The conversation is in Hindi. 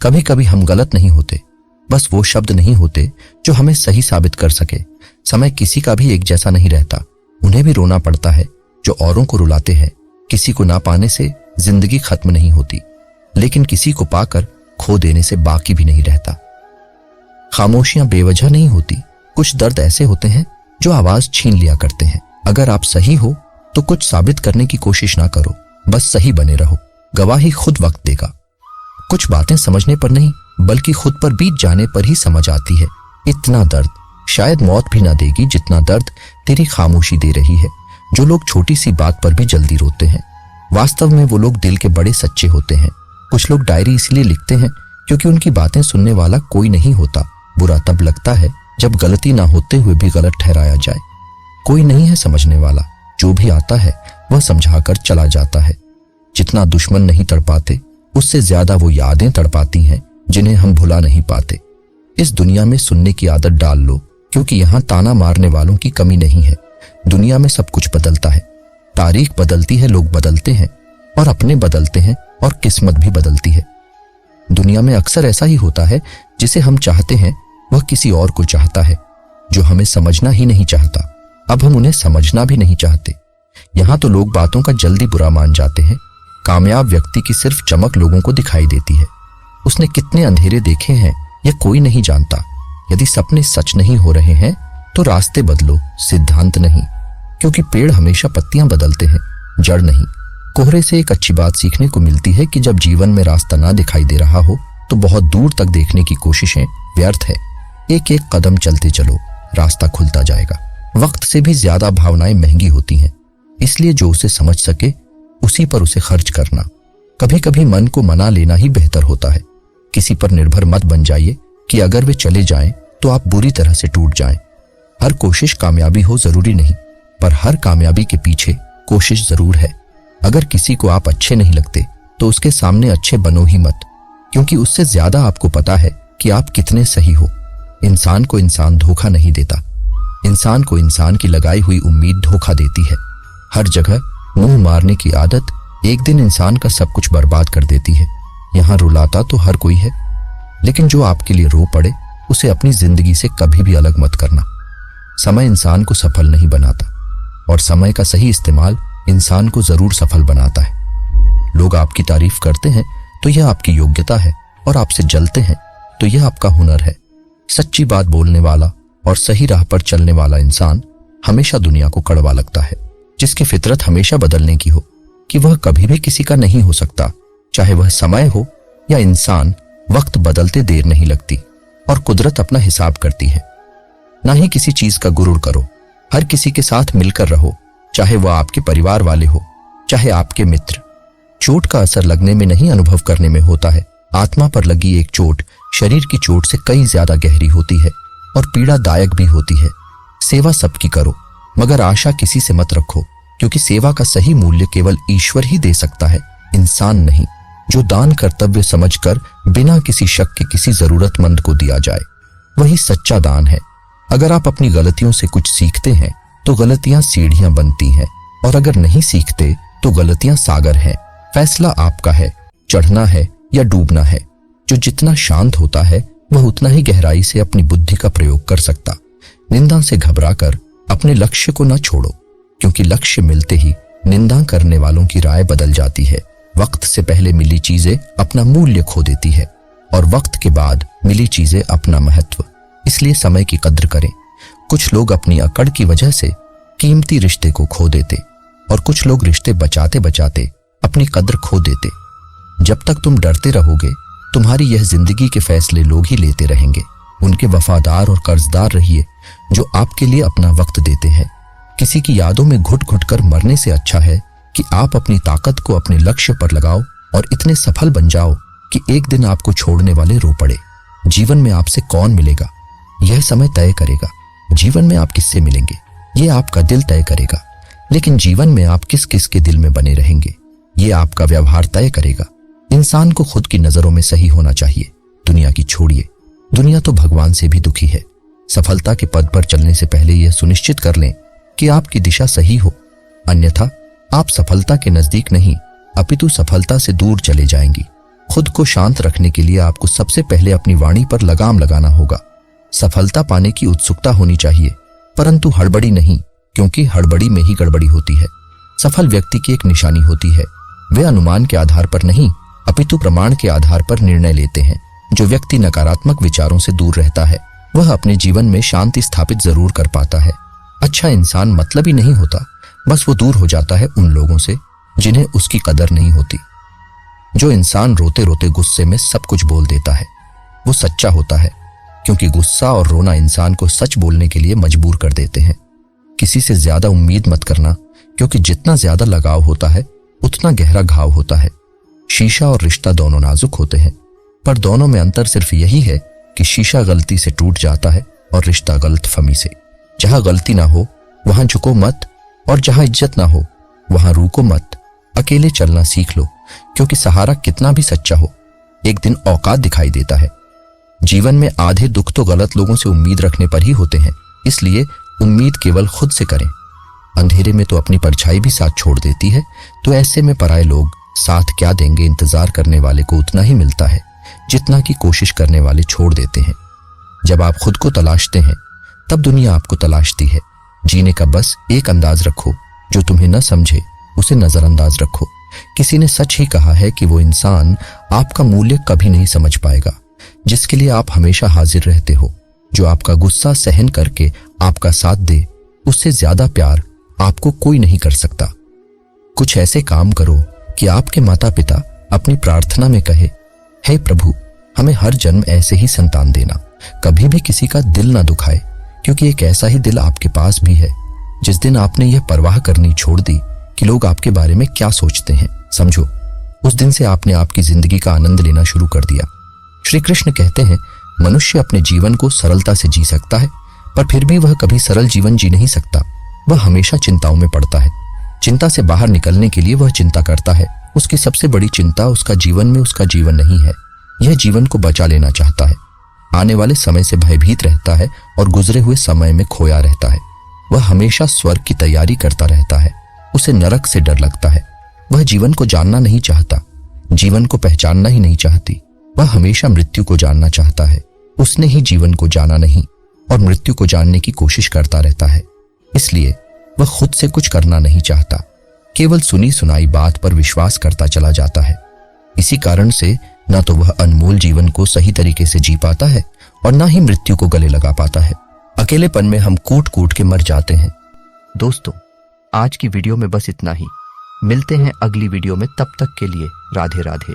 कभी कभी हम गलत नहीं होते, बस वो शब्द नहीं होते जो हमें सही साबित कर सके। समय किसी का भी एक जैसा नहीं रहता, उन्हें भी रोना पड़ता है जो औरों को रुलाते हैं। किसी को ना पाने से जिंदगी खत्म नहीं होती, लेकिन किसी को पाकर खो देने से बाकी भी नहीं रहता। खामोशियां बेवजह नहीं होती, कुछ दर्द ऐसे होते हैं जो आवाज छीन लिया करते हैं। अगर आप सही हो तो कुछ साबित करने की कोशिश ना करो, बस सही बने रहो। गवाही खुद वक्त देगा। कुछ बातें समझने पर नहीं बल्कि खुद पर बीत जाने पर ही समझ आती है। इतना दर्द शायद मौत भी ना देगी जितना दर्द तेरी खामोशी दे रही है। जो लोग छोटी सी बात पर भी जल्दी रोते हैं, वास्तव में वो लोग दिल के बड़े सच्चे होते हैं। कुछ लोग डायरी इसलिए लिखते हैं क्योंकि उनकी बातें सुनने वाला कोई नहीं होता। बुरा तब लगता है जब गलती ना होते हुए भी गलत ठहराया जाए। कोई नहीं है समझने वाला, जो भी आता है वह समझाकर चला जाता है। जितना दुश्मन नहीं तड़पाते, उससे ज्यादा वो यादें तड़पाती हैं जिन्हें हम भुला नहीं पाते। इस दुनिया में सुनने की आदत डाल लो, क्योंकि यहाँ ताना मारने वालों की कमी नहीं है। दुनिया में सब कुछ बदलता है, तारीख बदलती है, लोग बदलते हैं और अपने बदलते हैं और किस्मत भी बदलती है। दुनिया में अक्सर ऐसा ही होता है, जिसे हम चाहते हैं वह किसी और को चाहता है जो हमें समझना ही नहीं चाहता। अब हम उन्हें समझना भी नहीं चाहते। यहाँ तो लोग बातों का जल्दी बुरा मान जाते हैं। कामयाब व्यक्ति की सिर्फ चमक लोगों को दिखाई देती है। उसने कितने अंधेरे देखे हैं यह कोई नहीं जानता। यदि सपने सच नहीं हो रहे हैं तो रास्ते बदलो, सिद्धांत नहीं, क्योंकि पेड़ हमेशा पत्तियां बदलते हैं, जड़ नहीं। कोहरे से एक अच्छी बात सीखने को मिलती है कि जब जीवन में रास्ता ना दिखाई दे रहा हो तो बहुत दूर तक देखने की कोशिशें व्यर्थ है। एक एक कदम चलते चलो, रास्ता खुलता जाएगा। वक्त से भी ज्यादा भावनाएं महंगी होती हैं, इसलिए जो उसे समझ सके उसी पर उसे खर्च करना। कभी कभी मन को मना लेना ही बेहतर होता है। किसी पर निर्भर मत बन जाइए कि अगर वे चले जाएं तो आप बुरी तरह से टूट जाएं। हर कोशिश कामयाबी हो जरूरी नहीं, पर हर कामयाबी के पीछे कोशिश जरूर है। अगर किसी को आप अच्छे नहीं लगते तो उसके सामने अच्छे बनो ही मत, क्योंकि उससे ज्यादा आपको पता है कि आप कितने सही हो। इंसान को इंसान धोखा नहीं देता, इंसान को इंसान की लगाई हुई उम्मीद धोखा देती है। हर जगह मुंह मारने की आदत एक दिन इंसान का सब कुछ बर्बाद कर देती है। यहाँ रुलाता तो हर कोई है, लेकिन जो आपके लिए रो पड़े उसे अपनी जिंदगी से कभी भी अलग मत करना। समय इंसान को सफल नहीं बनाता, और समय का सही इस्तेमाल इंसान को जरूर सफल बनाता है। लोग आपकी तारीफ करते हैं तो यह आपकी योग्यता है, और आपसे जलते हैं तो यह आपका हुनर है। सच्ची बात बोलने वाला और सही राह पर चलने वाला इंसान हमेशा दुनिया को कड़वा लगता है। जिसकी फितरत हमेशा बदलने की हो, कि वह कभी भी किसी का नहीं हो सकता, चाहे वह समय हो या इंसान। वक्त बदलते देर नहीं लगती और कुदरत अपना हिसाब करती है। ना ही किसी चीज का गुरूर करो। हर किसी के साथ मिलकर रहो, चाहे वह आपके परिवार वाले हो, चाहे आपके मित्र। चोट का असर लगने में नहीं, अनुभव करने में होता है। आत्मा पर लगी एक चोट शरीर की चोट से कई ज्यादा गहरी होती है और पीड़ादायक भी होती है। सेवा सबकी करो, मगर आशा किसी से मत रखो, क्योंकि सेवा का सही मूल्य केवल ईश्वर ही दे सकता है, इंसान नहीं। जो दान कर्तव्य समझकर बिना किसी शक के किसी जरूरतमंद को दिया जाए, वही सच्चा दान है। अगर आप अपनी गलतियों से कुछ सीखते हैं तो गलतियां सीढ़ियां बनती हैं, और अगर नहीं सीखते तो गलतियां सागर हैं। फैसला आपका है, चढ़ना है या डूबना है। जो जितना शांत होता है वह उतना ही गहराई से अपनी बुद्धि का प्रयोग कर सकता। निंदा से घबराकर अपने लक्ष्य को न छोड़ो, क्योंकि लक्ष्य मिलते ही निंदा करने वालों की राय बदल जाती है। वक्त से पहले मिली चीजें अपना मूल्य खो देती है, और वक्त के बाद मिली चीजें अपना महत्व। इसलिए समय की कद्र करें। कुछ लोग अपनी अकड़ की वजह से कीमती रिश्ते को खो देते, और कुछ लोग रिश्ते बचाते बचाते अपनी कद्र खो देते। जब तक तुम डरते रहोगे, तुम्हारी यह जिंदगी के फैसले लोग ही लेते रहेंगे। उनके वफादार और कर्जदार रहिए जो आपके लिए अपना वक्त देते हैं। किसी की यादों में घुट घुट कर मरने से अच्छा है कि आप अपनी ताकत को अपने लक्ष्य पर लगाओ और इतने सफल बन जाओ कि एक दिन आपको छोड़ने वाले रो पड़े। जीवन में आपसे कौन मिलेगा, यह समय तय करेगा। जीवन में आप किससे मिलेंगे, यह आपका दिल तय करेगा। लेकिन जीवन में आप किस किस के दिल में बने रहेंगे, यह आपका व्यवहार तय करेगा। इंसान को खुद की नजरों में सही होना चाहिए। दुनिया की छोड़िए, दुनिया तो भगवान से भी दुखी है। सफलता के पद पर चलने से पहले यह सुनिश्चित कर लें कि आपकी दिशा सही हो, अन्यथा आप सफलता के नजदीक नहीं अपितु सफलता से दूर चले जाएंगी। खुद को शांत रखने के लिए आपको सबसे पहले अपनी वाणी पर लगाम लगाना होगा। सफलता पाने की उत्सुकता होनी चाहिए, परंतु हड़बड़ी नहीं, क्योंकि हड़बड़ी में ही गड़बड़ी होती है। सफल व्यक्ति की एक निशानी होती है, वे अनुमान के आधार पर नहीं अपितु प्रमाण के आधार पर निर्णय लेते हैं। जो व्यक्ति नकारात्मक विचारों से दूर रहता है वह अपने जीवन में शांति स्थापित जरूर कर पाता है। अच्छा इंसान मतलबी नहीं होता, बस वो दूर हो जाता है उन लोगों से जिन्हें उसकी कदर नहीं होती। जो इंसान रोते रोते गुस्से में सब कुछ बोल देता है वो सच्चा होता है, क्योंकि गुस्सा और रोना इंसान को सच बोलने के लिए मजबूर कर देते हैं। किसी से ज्यादा उम्मीद मत करना, क्योंकि जितना ज्यादा लगाव होता है उतना गहरा घाव होता है। शीशा और रिश्ता दोनों नाजुक होते हैं, पर दोनों में अंतर सिर्फ यही है कि शीशा गलती से टूट जाता है और रिश्ता गलतफहमी से। जहां गलती ना हो वहां झुको मत, और जहां इज्जत ना हो वहां रुको मत। अकेले चलना सीख लो, क्योंकि सहारा कितना भी सच्चा हो एक दिन औकात दिखाई देता है। जीवन में आधे दुख तो गलत लोगों से उम्मीद रखने पर ही होते हैं, इसलिए उम्मीद केवल खुद से करें। अंधेरे में तो अपनी परछाई भी साथ छोड़ देती है, तो ऐसे में पराये लोग साथ क्या देंगे। इंतजार करने वाले को उतना ही मिलता है जितना कि कोशिश करने वाले छोड़ देते हैं। जब आप खुद को तलाशते हैं तब दुनिया आपको तलाशती है। जीने का बस एक अंदाज रखो, जो तुम्हें न समझे उसे नजरअंदाज रखो। किसी ने सच ही कहा है कि वो इंसान आपका मूल्य कभी नहीं समझ पाएगा जिसके लिए आप हमेशा हाजिर रहते हो। जो आपका गुस्सा सहन करके आपका साथ दे, उससे ज्यादा प्यार आपको कोई नहीं कर सकता। कुछ ऐसे काम करो कि आपके माता पिता अपनी प्रार्थना में कहे, हे प्रभु हमें हर जन्म ऐसे ही संतान देना, कभी भी किसी का दिल ना दुखाए, क्योंकि एक ऐसा ही दिल आपके पास भी है। जिस दिन आपने यह परवाह करनी छोड़ दी कि लोग आपके बारे में क्या सोचते हैं, समझो उस दिन से आपने आपकी जिंदगी का आनंद लेना शुरू कर दिया। श्री कृष्ण कहते हैं, मनुष्य अपने जीवन को सरलता से जी सकता है, पर फिर भी वह कभी सरल जीवन जी नहीं सकता। वह हमेशा चिंताओं में पड़ता है। चिंता से बाहर निकलने के लिए वह चिंता करता है। उसकी सबसे बड़ी चिंता उसका जीवन में उसका जीवन नहीं है, यह जीवन को बचा लेना चाहता है। आने वाले समय से भयभीत रहता है और गुजरे हुए समय में खोया रहता है। वह हमेशा स्वर्ग की तैयारी करता रहता है, उसे नरक से डर लगता है। वह जीवन को जानना नहीं चाहता, जीवन को पहचानना ही नहीं चाहती। वह हमेशा मृत्यु को जानना चाहता है। उसने ही जीवन को जाना नहीं और मृत्यु को जानने की कोशिश करता रहता है। इसलिए वह खुद से कुछ करना नहीं चाहता, केवल सुनी सुनाई बात पर विश्वास करता चला जाता है। इसी कारण से न तो वह अनमोल जीवन को सही तरीके से जी पाता है और न ही मृत्यु को गले लगा पाता है। अकेलेपन में हम कूट कूट के मर जाते हैं। दोस्तों, आज की वीडियो में बस इतना ही। मिलते हैं अगली वीडियो में, तब तक के लिए राधे राधे।